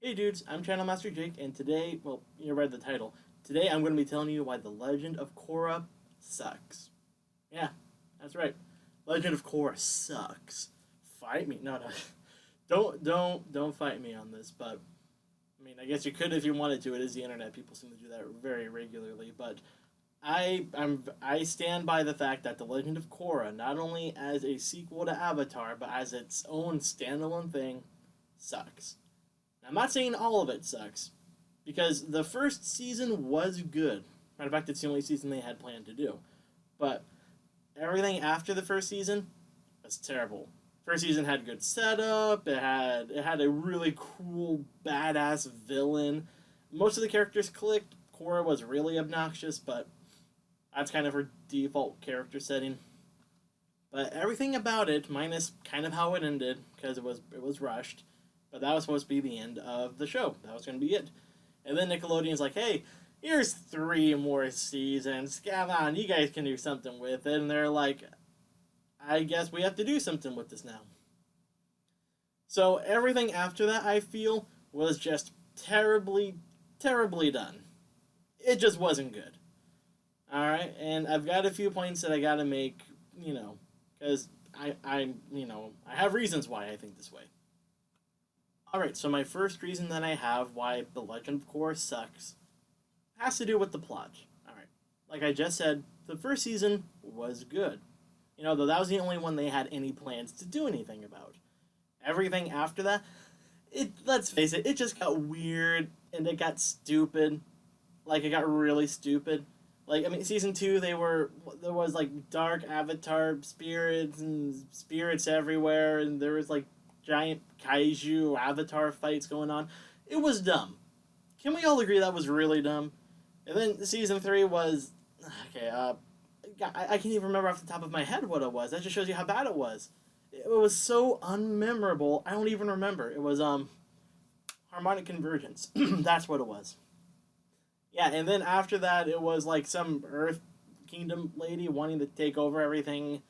Hey dudes, I'm Channel Master Jake, and today, well, you read the title. Today I'm going to be telling you why the Legend of Korra sucks. Yeah, that's right. Legend of Korra sucks. Fight me. No, no. Don't fight me on this, but I mean, I guess you could if you wanted to. It is the internet. People seem to do that very regularly, but I stand by the fact that the Legend of Korra, not only as a sequel to Avatar, but as its own standalone thing, sucks. I'm not saying all of it sucks, because the first season was good. Matter of fact, it's the only season they had planned to do. But everything after the first season was terrible. First season had good setup. It had a really cool, badass villain. Most of the characters clicked. Korra was really obnoxious, but that's kind of her default character setting. But everything about it, minus kind of how it ended, because it was rushed. But that was supposed to be the end of the show. That was going to be it. And then Nickelodeon's like, hey, here's 3 more seasons. Come on, you guys can do something with it. And they're like, I guess we have to do something with this now. So everything after that, I feel, was just terribly, terribly done. It just wasn't good. Alright? And I've got a few points that I gotta make, because I have reasons why I think this way. Alright, so my first reason that I have why The Legend of Korra sucks has to do with the plot. Alright, like I just said, the first season was good. Though that was the only one they had any plans to do anything about. Everything after that, let's face it, it just got weird and it got stupid. Like, it got really stupid. Like, I mean, season 2, there was like dark avatar spirits and spirits everywhere, and there was like giant kaiju avatar fights going on. It was dumb. Can we all agree that was really dumb? And then season 3 was okay. I can't even remember off the top of my head what it was. That just shows you how bad it was. It was so unmemorable. I don't even remember. It was harmonic convergence. That's what it was. Yeah, and then after that, it was like some Earth Kingdom lady wanting to take over everything,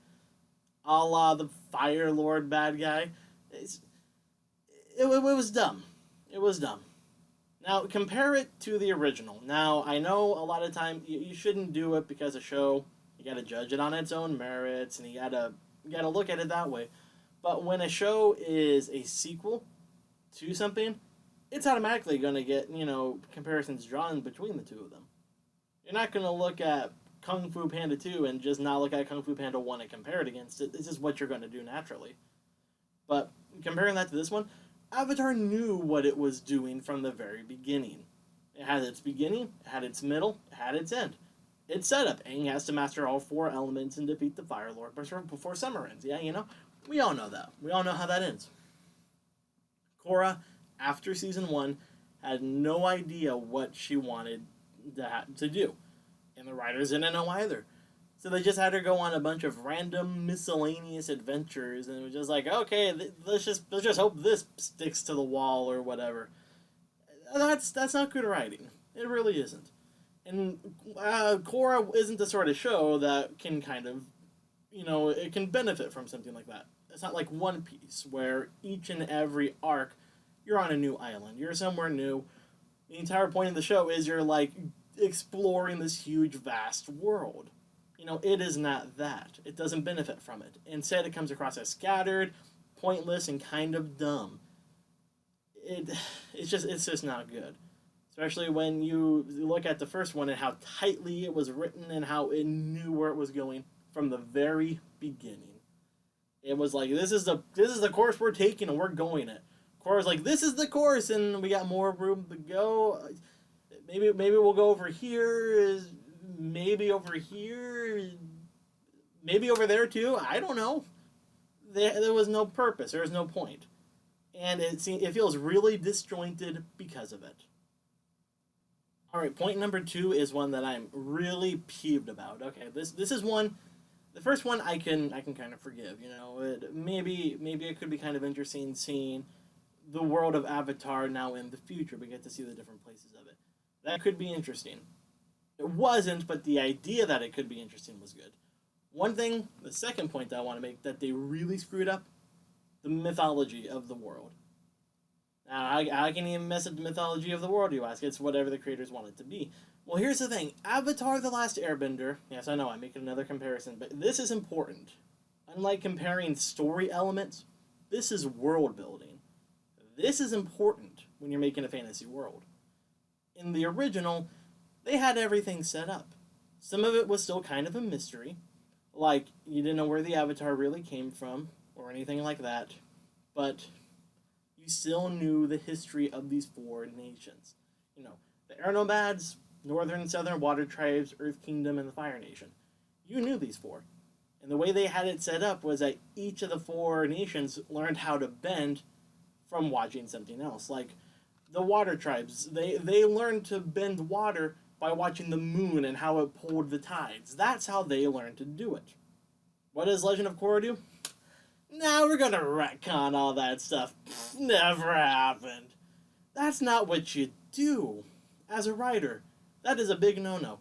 a la the Fire Lord bad guy. It was dumb. It was dumb. Now compare it to the original. Now I know a lot of time you shouldn't do it because a show you got to judge it on its own merits and you gotta look at it that way. But when a show is a sequel to something, it's automatically going to get comparisons drawn between the two of them. You're not going to look at Kung Fu Panda 2 and just not look at Kung Fu Panda 1 and compare it against it. This is what you're going to do naturally. But comparing that to this one, Avatar knew what it was doing from the very beginning. It had its beginning, it had its middle, it had its end. Its setup. Aang has to master all 4 elements and defeat the Fire Lord before summer ends. Yeah, we all know that. We all know how that ends. Korra, after season 1, had no idea what she wanted to do. And the writers didn't know either. So they just had her go on a bunch of random miscellaneous adventures, and it was just like, okay, let's just hope this sticks to the wall or whatever. That's not good writing. It really isn't. And Korra isn't the sort of show that can kind of, it can benefit from something like that. It's not like One Piece where each and every arc you're on a new island, you're somewhere new. The entire point of the show is you're like exploring this huge, vast world. It is not that. It doesn't benefit from it. Instead, it comes across as scattered, pointless, and kind of dumb. It, it's just not good. Especially when you look at the first one and how tightly it was written and how it knew where it was going from the very beginning. It was like this is the course we're taking and we're going it. Korra's like this is the course and we got more room to go. Maybe we'll go over here. Maybe over here. Maybe over there too. I don't know. There was no purpose. There was no point, and it feels really disjointed because of it. All right, point number 2 is one that I'm really peeved about. Okay, this is one. The first one I can kind of forgive. Maybe it could be kind of interesting seeing the world of Avatar now in the future. We get to see the different places of it. That could be interesting. It wasn't, but the idea that it could be interesting was good. One thing, the second point that I want to make that they really screwed up, the mythology of the world. Now, how can you mess up the mythology of the world, you ask? It's whatever the creators want it to be. Well, here's the thing. Avatar The Last Airbender, yes, I know, I'm making another comparison, but this is important. Unlike comparing story elements, this is world building. This is important when you're making a fantasy world. In the original, they had everything set up. Some of it was still kind of a mystery, like you didn't know where the Avatar really came from or anything like that, but you still knew the history of these four nations. You know, the Air Nomads, Northern and Southern Water Tribes, Earth Kingdom, and the Fire Nation. You knew these four. And the way they had it set up was that each of the four nations learned how to bend from watching something else. Like the Water Tribes, they learned to bend water by watching the moon and how it pulled the tides. That's how they learned to do it. What does Legend of Korra do? Now we're gonna retcon all that stuff. Never happened. That's not what you do as a writer. That is a big no-no.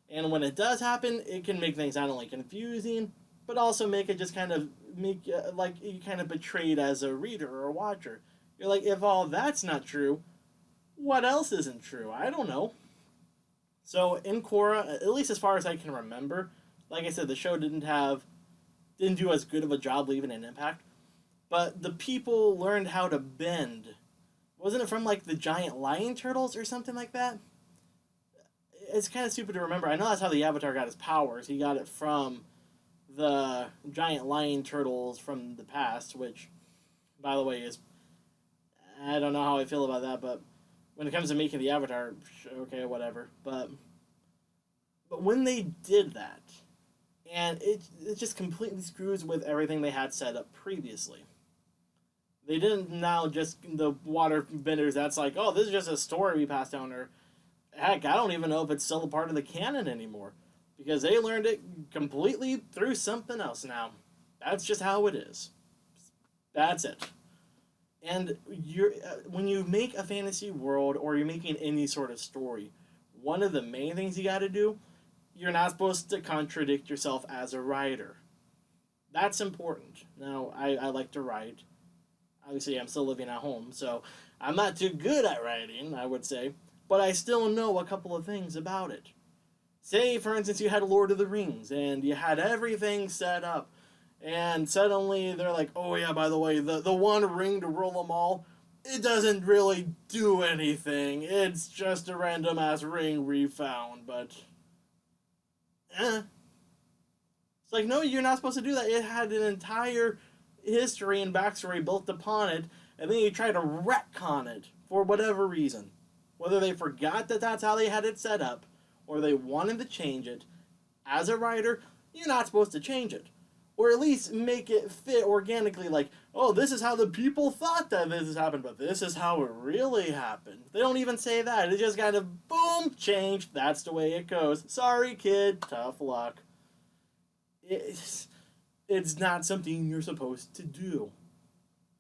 And when it does happen, it can make things not only confusing, but also make it just kind of make like you kind of betrayed as a reader or a watcher. You're like, if all that's not true, what else isn't true? I don't know. So in Korra, at least as far as I can remember, like I said, the show didn't do as good of a job leaving an impact. But the people learned how to bend. Wasn't it from like the giant lion turtles or something like that? It's kind of stupid to remember. I know that's how the Avatar got his powers. He got it from the giant lion turtles from the past, which, by the way, is I don't know how I feel about that, but when it comes to making the Avatar, okay, whatever. But when they did that, and it just completely screws with everything they had set up previously. They didn't now just the water benders. That's like, oh, this is just a story we passed down, or heck, I don't even know if it's still a part of the canon anymore, because they learned it completely through something else now. That's just how it is. That's it. And when you make a fantasy world or you're making any sort of story, one of the main things you got to do, you're not supposed to contradict yourself as a writer. That's important. Now, I like to write. Obviously, I'm still living at home, so I'm not too good at writing, I would say, but I still know a couple of things about it. Say, for instance, you had Lord of the Rings, and you had everything set up, and suddenly they're like, oh yeah, by the way, the one ring to rule them all, it doesn't really do anything. It's just a random-ass ring we found, but it's like, no, you're not supposed to do that. It had an entire history and backstory built upon it, and then you try to retcon it for whatever reason. Whether they forgot that that's how they had it set up, or they wanted to change it. As a writer, you're not supposed to change it. Or at least make it fit organically, like, oh, this is how the people thought that this has happened, but this is how it really happened. They don't even say that. It just kind of, boom, changed. That's the way it goes. Sorry, kid. Tough luck. It's not something you're supposed to do.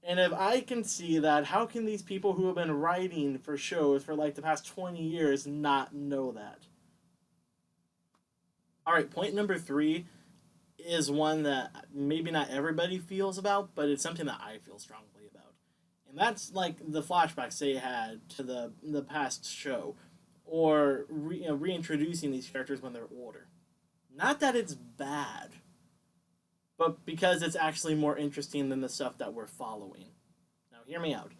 And if I can see that, how can these people who have been writing for shows for like the past 20 years not know that? Alright, point number 3 is one that maybe not everybody feels about, but it's something that I feel strongly about. And that's like the flashbacks they had to the past show, or reintroducing these characters when they're older. Not that it's bad, but because it's actually more interesting than the stuff that we're following. Now, hear me out.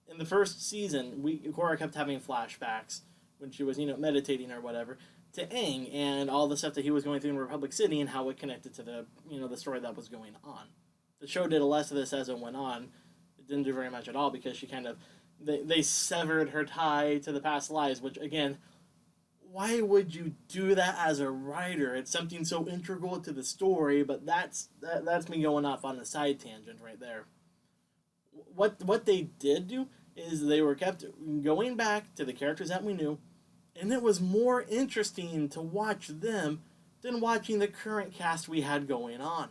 In the first season, Korra kept having flashbacks when she was, meditating or whatever, to Aang and all the stuff that he was going through in Republic City and how it connected to the story that was going on. The show did less of this as it went on. It didn't do very much at all because she kind of they severed her tie to the past lives, which again, why would you do that as a writer? It's something so integral to the story, but that's me going off on a side tangent right there. What they did do is they were kept going back to the characters that we knew, and it was more interesting to watch them than watching the current cast we had going on.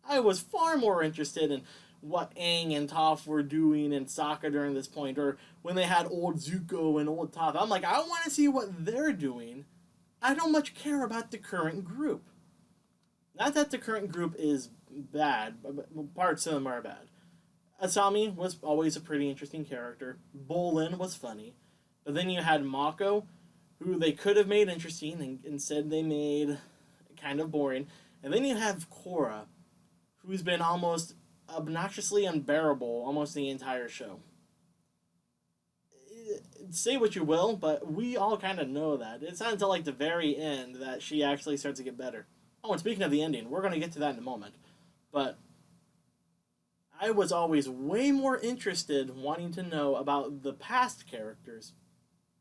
I was far more interested in what Aang and Toph were doing in Sokka during this point, or when they had old Zuko and old Toph. I'm like, I want to see what they're doing. I don't much care about the current group. Not that the current group is bad, but parts of them are bad. Asami was always a pretty interesting character. Bolin was funny. But then you had Mako, who they could have made interesting, and instead they made kind of boring. And then you have Korra, who's been almost obnoxiously unbearable almost the entire show. Say what you will, but we all kind of know that. It's not until like the very end that she actually starts to get better. Oh, and speaking of the ending, we're going to get to that in a moment. But I was always way more interested wanting to know about the past characters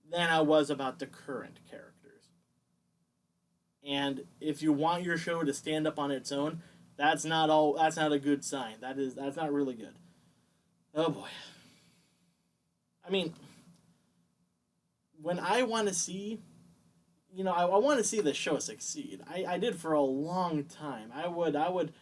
than I was about the current characters. And if you want your show to stand up on its own, that's not a good sign. That's not really good. Oh boy. I mean, when I want to see, I want to see the show succeed. I did for a long time. I would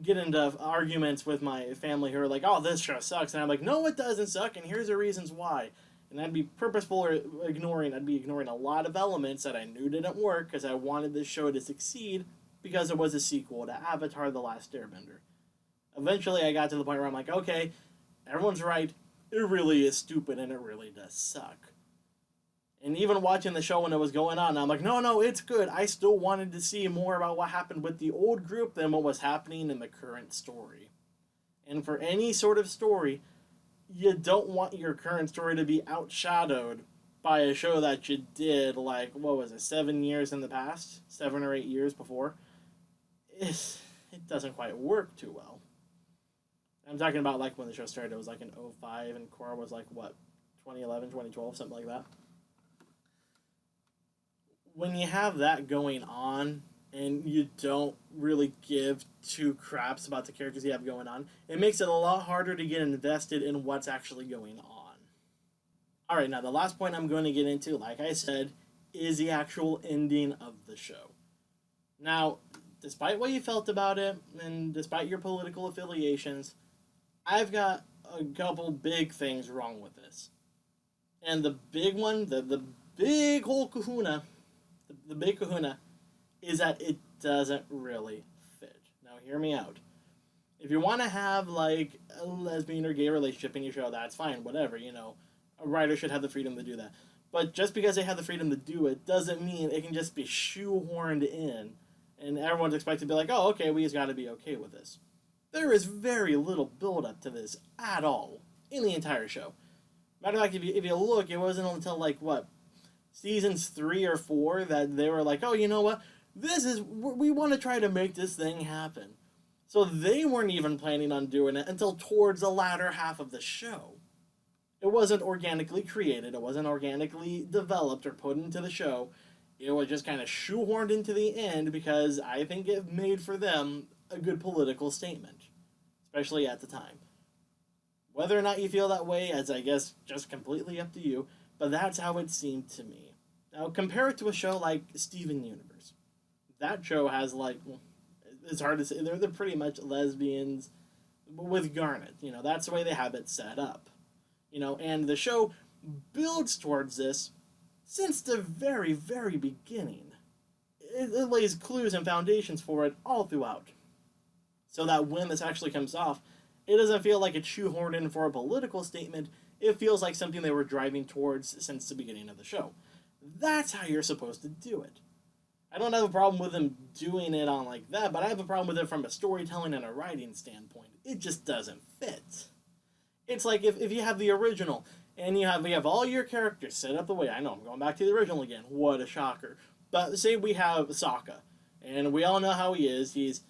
get into arguments with my family who are like, "Oh, this show sucks," and I'm like, "No, it doesn't suck, and here's the reasons why." And I'd be purposeful or ignoring. I'd be ignoring a lot of elements that I knew didn't work because I wanted this show to succeed because it was a sequel to Avatar: The Last Airbender. Eventually, I got to the point where I'm like, okay, everyone's right. It really is stupid and it really does suck. And even watching the show when it was going on, I'm like, no, no, it's good. I still wanted to see more about what happened with the old group than what was happening in the current story. And for any sort of story, you don't want your current story to be outshadowed by a show that you did, like, what was it, 7 years in the past? 7 or 8 years before? It doesn't quite work too well. I'm talking about, like, when the show started, it was, like, in '05, and Korra was, like, what, 2011, 2012, something like that? When you have that going on and you don't really give two craps about the characters you have going on, it makes it a lot harder to get invested in what's actually going on. Alright, now the last point I'm going to get into, like I said, is the actual ending of the show. Now, despite what you felt about it, and despite your political affiliations, I've got a couple big things wrong with this. And the big one, the big whole kahuna, the big kahuna, is that it doesn't really fit. Now, hear me out. If you want to have, like, a lesbian or gay relationship in your show, that's fine, whatever, A writer should have the freedom to do that. But just because they have the freedom to do it doesn't mean it can just be shoehorned in and everyone's expected to be like, oh, okay, we just got to be okay with this. There is very little build-up to this at all in the entire show. Matter of fact, if you look, it wasn't until, like, what, seasons 3 or 4 that they were like, oh, you know what? We want to try to make this thing happen. So they weren't even planning on doing it until towards the latter half of the show. It wasn't organically created. It wasn't organically developed or put into the show. It was just kind of shoehorned into the end because I think it made for them a good political statement, especially at the time. Whether or not you feel that way is, I guess, just completely up to you, but that's how it seemed to me. Now, compare it to a show like Steven Universe. That show has, like, well, it's hard to say, they're pretty much lesbians with Garnet. That's the way they have it set up. And the show builds towards this since the very, very beginning. It lays clues and foundations for it all throughout. So that when this actually comes off, it doesn't feel like it's shoehorned in for a political statement. It feels like something they were driving towards since the beginning of the show. That's how you're supposed to do it. I don't have a problem with them doing it on like that, but I have a problem with it from a storytelling and a writing standpoint. It just doesn't fit. It's like if you have the original, and you have all your characters set up the way, I know, I'm going back to the original again, what a shocker. But say we have Sokka, and we all know how he is. He's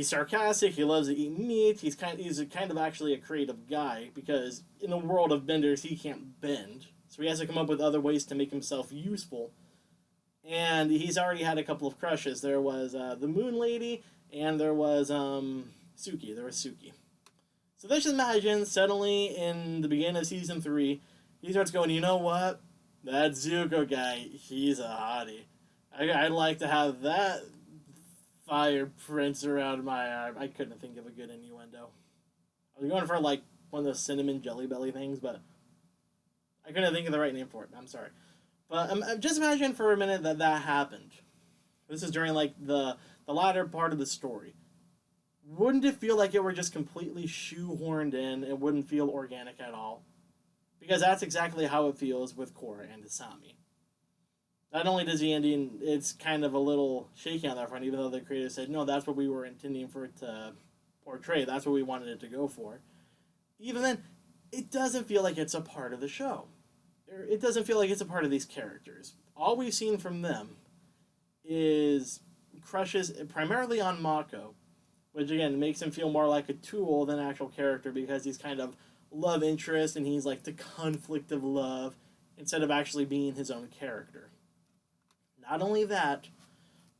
sarcastic, he loves to eat meat, he's kind of actually a creative guy, because in the world of benders, he can't bend. So he has to come up with other ways to make himself useful. And he's already had a couple of crushes. There was the Moon Lady, and there was Suki. There was Suki. So let's just imagine suddenly in the beginning of season 3, he starts going, you know what? That Zuko guy, he's a hottie. I'd like to have that fire prince around my arm. I couldn't think of a good innuendo. I was going for like one of those cinnamon jelly belly things, but I couldn't think of the right name for it. I'm sorry. But just imagine for a minute that happened. This is during like the latter part of the story. wouldn't it feel like it were just completely shoehorned in? It wouldn't feel organic at all. Because that's exactly how it feels with Korra and Asami. Not only does the ending, it's kind of a little shaky on that front, even though the creator said, no, that's what we were intending for it to portray. That's what we wanted it to go for. Even then, it doesn't feel like it's a part of the show. It doesn't feel like it's a part of these characters. All we've seen from them is crushes primarily on Mako, which again makes him feel more like a tool than an actual character because he's kind of love interest and he's like the conflict of love instead of actually being his own character. Not only that,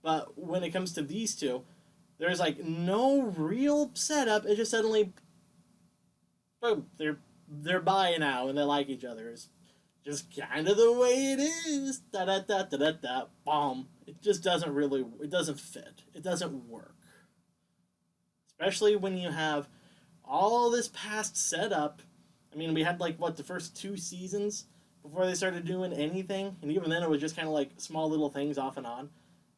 but when it comes to these two, there's like no real setup. It just suddenly, boom, they're bi now and they like each other. It's just kind of the way it is. Da da da da da da. Bomb. It just doesn't really. It doesn't fit. It doesn't work. Especially when you have all this past setup. I mean, we had like what the first 2 seasons before they started doing anything, and even then it was just kind of like small little things off and on.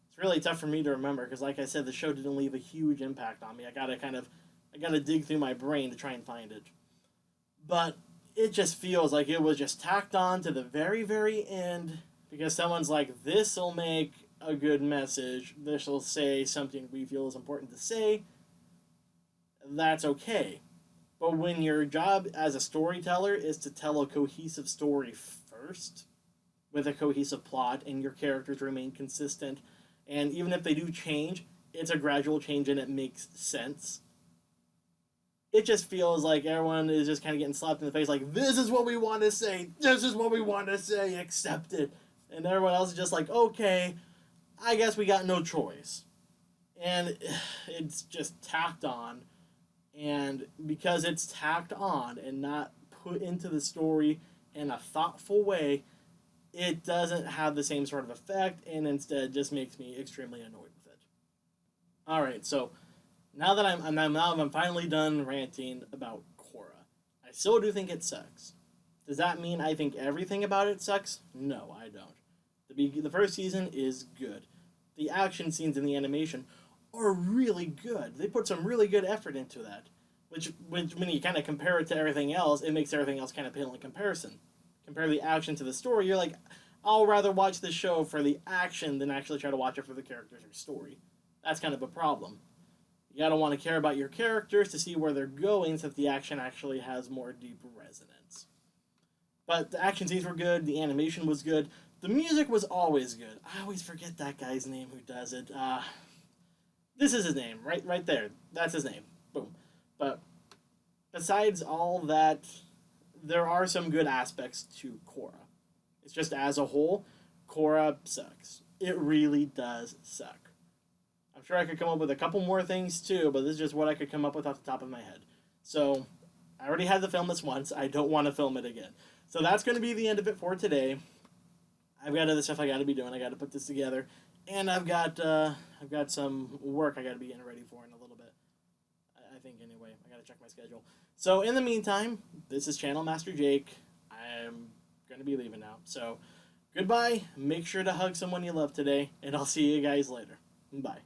It's really tough for me to remember because, like I said, the show didn't leave a huge impact on me. I gotta dig through my brain to try and find it. But it just feels like it was just tacked on to the very, very end because someone's like, this'll make a good message. This'll say something we feel is important to say. That's okay. But when your job as a storyteller is to tell a cohesive story first, with a cohesive plot, and your characters remain consistent, and even if they do change, it's a gradual change and it makes sense. It just feels like everyone is just kind of getting slapped in the face like, this is what we want to say, this is what we want to say, accept it. And everyone else is just like, okay, I guess we got no choice. And it's just tacked on. And because it's tacked on and not put into the story in a thoughtful way, it doesn't have the same sort of effect and instead just makes me extremely annoyed with it. Alright, so now that I'm finally done ranting about Korra, I still do think it sucks. Does that mean I think everything about it sucks? No, I don't. The first season is good. The action scenes in the animation are really good. They put some really good effort into that. Which when you kind of compare it to everything else, it makes everything else kind of pale in comparison. Compare the action to the story, you're like, I'll rather watch the show for the action than actually try to watch it for the characters or story. That's kind of a problem. You gotta want to care about your characters to see where they're going so that the action actually has more deep resonance. But the action scenes were good, the animation was good, the music was always good. I always forget that guy's name who does it. This is his name, right there. That's his name. Boom. But besides all that, there are some good aspects to Korra. It's just as a whole, Korra sucks. It really does suck. I'm sure I could come up with a couple more things too, but this is just what I could come up with off the top of my head. So, I already had to film this once. I don't want to film it again. So that's going to be the end of it for today. I've got other stuff I got to be doing. I got to put this together. And I've got some work I got to be getting ready for in a little bit. I think anyway. I got to check my schedule. So in the meantime, this is Channel Master Jake. I'm going to be leaving now. So goodbye. Make sure to hug someone you love today. And I'll see you guys later. Bye.